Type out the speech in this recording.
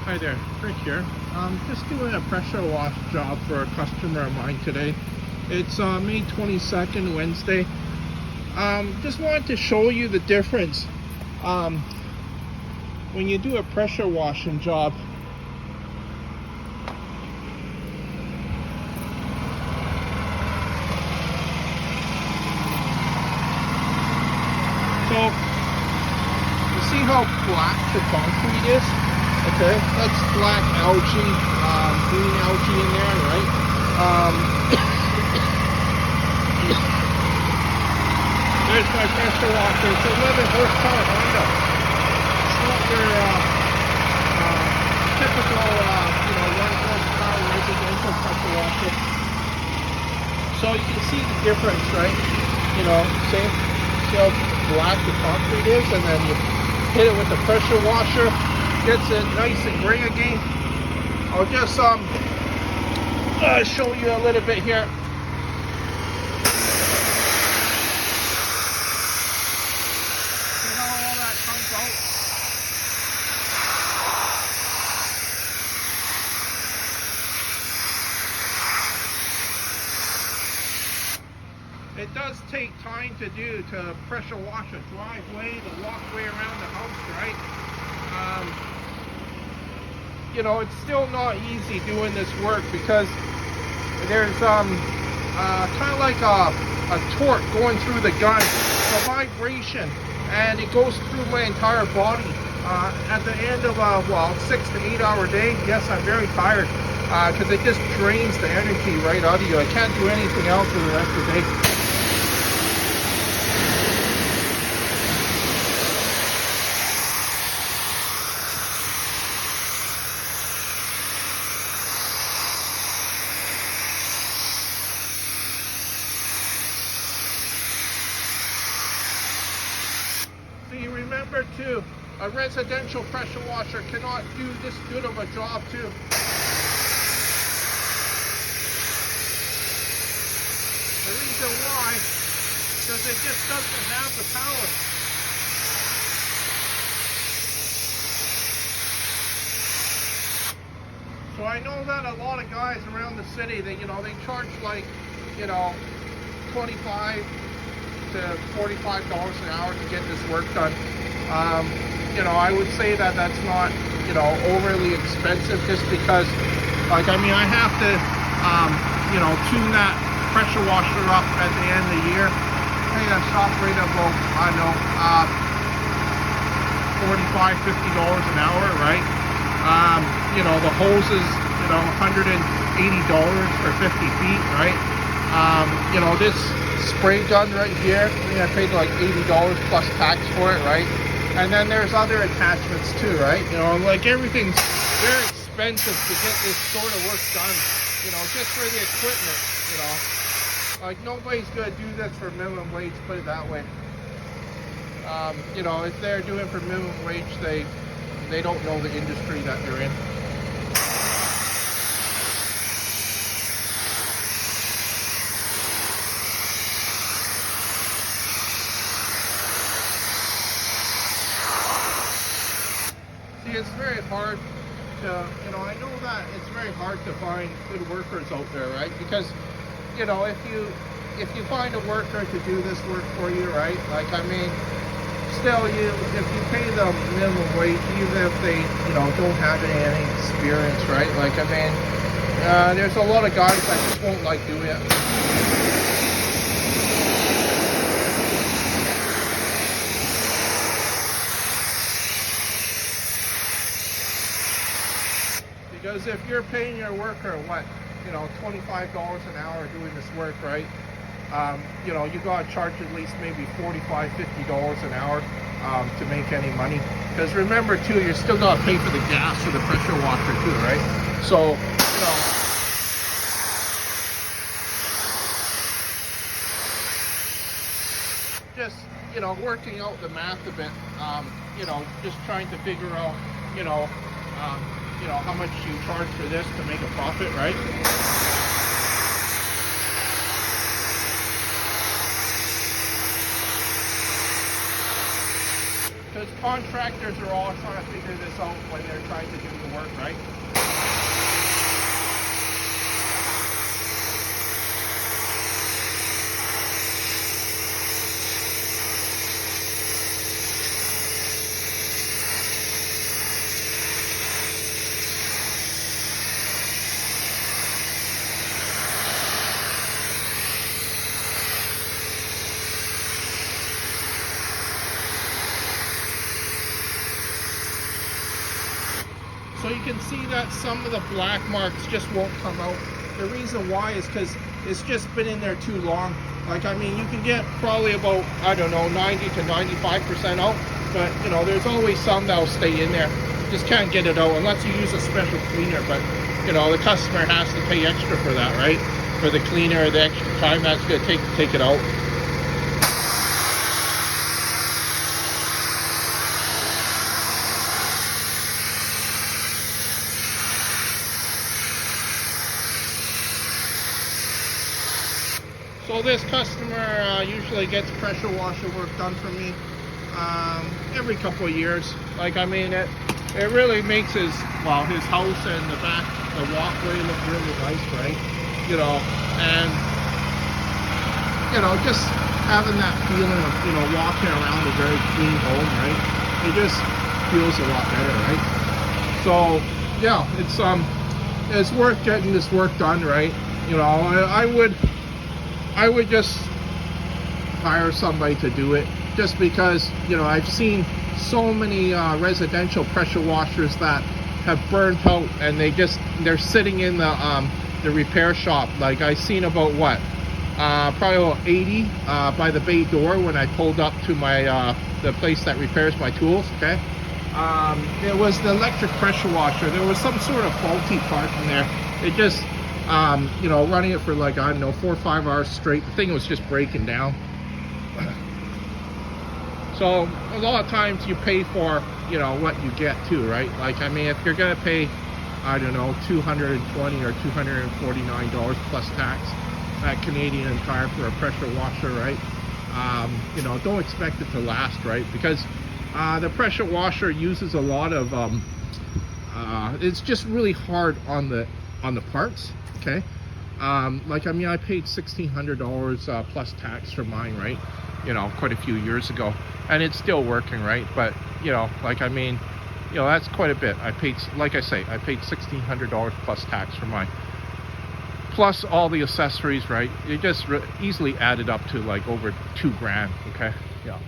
Hi there, Rick here. Just doing a pressure wash job for a customer of mine today. It's May 22nd, Wednesday. Just wanted to show you the difference when you do a pressure washing job. So, you see how black the concrete is? Okay, that's black algae, green algae in there, right? There's my pressure washer. It's 11 horsepower Honda. It's not your typical, 1 horsepower residential pressure washer. So you can see the difference, right? See how black the concrete is, and then you hit it with the pressure washer. Gets it nice and gray again. I'll just show you a little bit here. See how all that comes out? It does take time to pressure wash a driveway, the walkway around the house, right? It's still not easy doing this work because there's kind of like a torque going through the gun, a vibration, and it goes through my entire body. At the end of a 6 to 8 hour day, yes, I'm very tired because it just drains the energy right out of you. I can't do anything else for the rest of the day. So you remember too, a residential pressure washer cannot do this good of a job too. The reason why, because it just doesn't have the power. So I know that a lot of guys around the city, they charge like, 25 to $45 an hour to get this work done. I would say that that's not, overly expensive just because, I have to, tune that pressure washer up at the end of the year. Pay a shop rate of about, $45, $50 an hour, right? The hoses, $180 for 50 feet, right? This spray gun right here, I paid like $80 plus tax for it, right? And then there's other attachments too, right? Everything's very expensive to get this sort of work done, just for the equipment, nobody's gonna do this for minimum wage, put it that way. If they're doing for minimum wage, they don't know the industry that they're in. See, it's very hard to, I know that it's very hard to find good workers out there, right? Because, if you find a worker to do this work for you, right? Still, if you pay them minimum wage, even if they, don't have any experience, right? There's a lot of guys that just won't like doing it. Because if you're paying your worker, $25 an hour doing this work, right? You gotta charge at least maybe $45, $50 an hour to make any money. Because remember too, you're still gonna pay for the gas or the pressure washer too, right? So, just, working out the math a bit, just trying to figure out, how much you charge for this to make a profit, right? Because contractors are all trying to figure this out when they're trying to do the work, right? So you can see that some of the black marks just won't come out. The reason why is because it's just been in there too long. Like, I mean, you can get probably about, I don't know, 90 to 95% out, but you know, there's always some that'll stay in there. Just can't get it out unless you use a special cleaner, but you know, the customer has to pay extra for that, right? For the cleaner, the extra time that's gonna take to take it out. So this customer usually gets pressure washer work done for me every couple of years. Like, I mean, it really makes his house and the back, the walkway look really nice, right? You know, and you know, just having that feeling of, you know, walking around a very clean home, right? It just feels a lot better, right? So yeah, it's worth getting this work done, right? You know, I would just hire somebody to do it, just because, you know, I've seen so many residential pressure washers that have burnt out, and they're sitting in the repair shop. Like, I seen about what, probably about 80 by the bay door when I pulled up to my the place that repairs my tools. Okay, it was the electric pressure washer. There was some sort of faulty part in there. It just you know, running it for like, I don't know, 4 or 5 hours straight, the thing was just breaking down. So a lot of times you pay for, you know, what you get too, right? Like, I mean, if you're gonna pay, I don't know, $220 or $249 plus tax at Canadian Tire for a pressure washer, right? You know, don't expect it to last, right? Because the pressure washer uses a lot of it's just really hard on the parts. Okay, like, I mean, I paid $1,600 plus tax for mine, right? You know, quite a few years ago, and it's still working, right? But you know, like, I mean, you know, that's quite a bit. I paid, like I say, I paid $1,600 plus tax for mine, plus all the accessories, right? It just easily added up to like over $2,000. Okay, yeah.